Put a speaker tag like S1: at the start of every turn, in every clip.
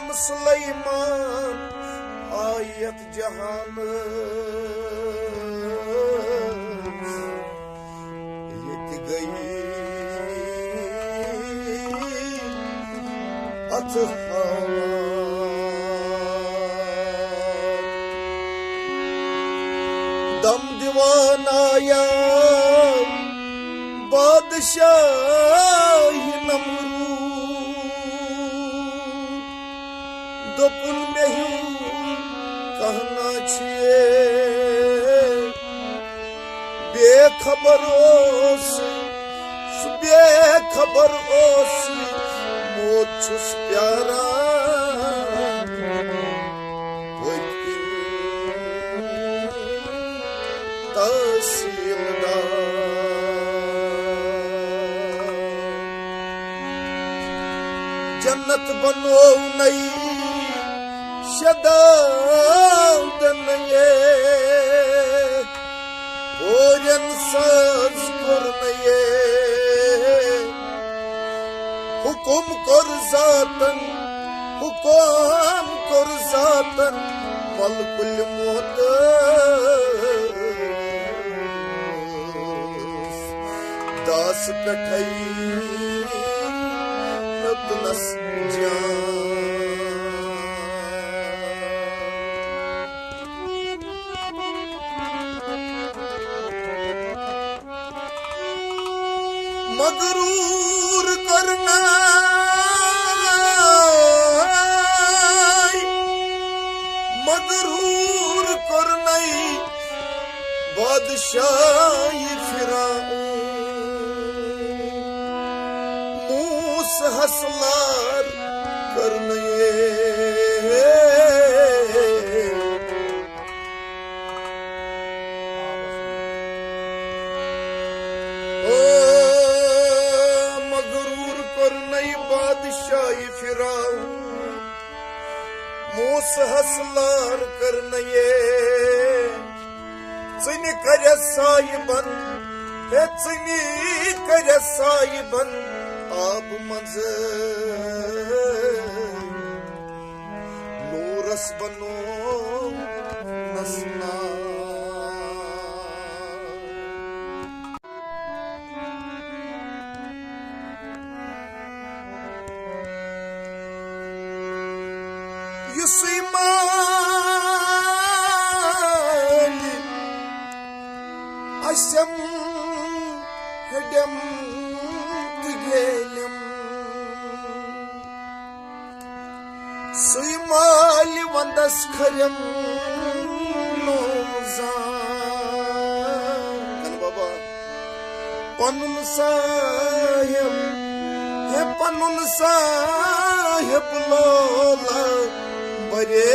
S1: Miriam Süleyman ayet cehanı yeti gayı atı dam divanaya Badşah-ı Namrud Dopun mehim कहना छिए बेखबर ओस मौत छुस प्यारा जन्नत बनो नई शदादन ये ओरन साज करनये हुकुम कर जातन मलकुल मौत दास कठई नस जान मगरूर करना बादशाही फिराऊं मूस हसलार करने बादशाही फिराऊं मूस हसलार करने चनी कर साहिबन हे चनी कर साहिबन आब मज नूरस बनो नसना Asem hedem tigelim Suymali vandas kharem nozan Kan baba Panun sahib lola bare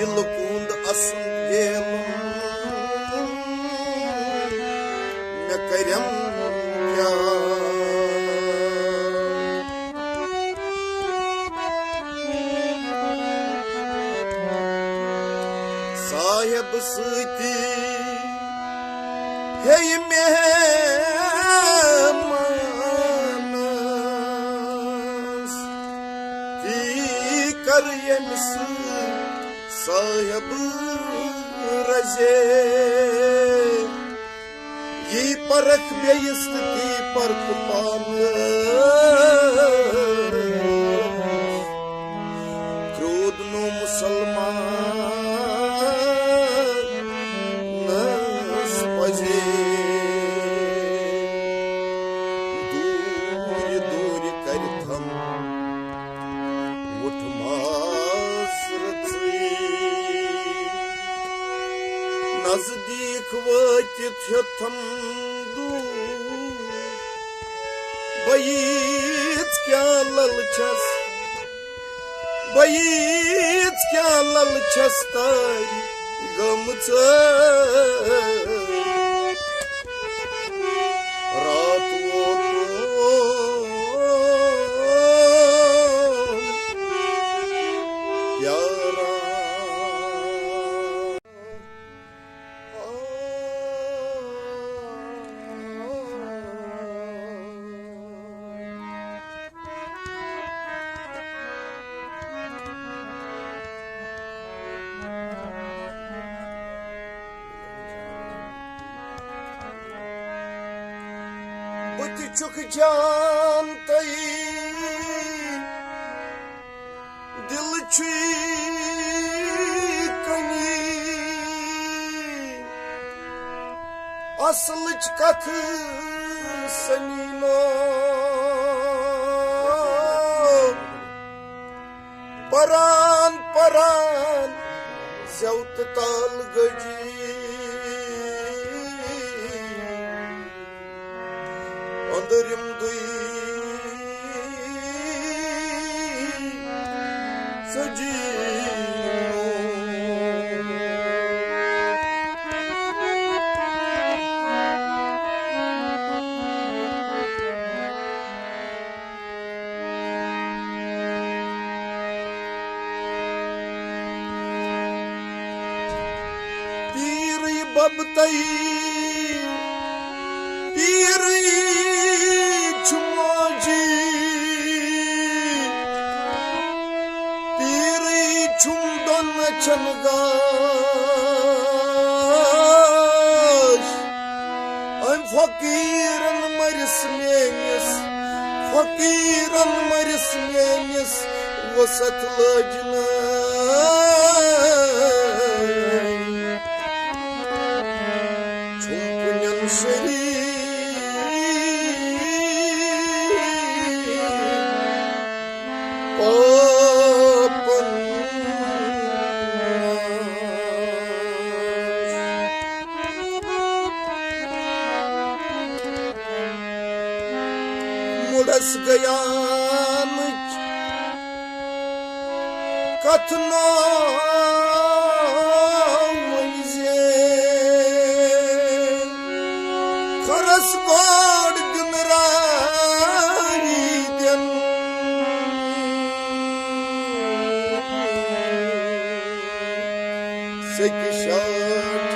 S1: Yılkund asın gelum ne kerem ya sahip sıti hey mehmanas ki kar yemsi sahib raze ye parak beist ki park pan krod no musalman nas paje duri kartham utmas नजदीक वचित थम दूर बयीच क्या ललछस ताई गमच रात वो प्यारा बुत चुक जानतई दिल कनी असलच कथ सनीनो परान परान ज़्यौत ताल गजी अंदरिम दुई सजी बबतई पीरी छुमोजी पीरी छुम दोन छनगाश अम फकीरन मरिस मेनिस वसत लजना मुड़स गयानच कथनो मंजे खरस गोड़ गुनराई दिन से किशान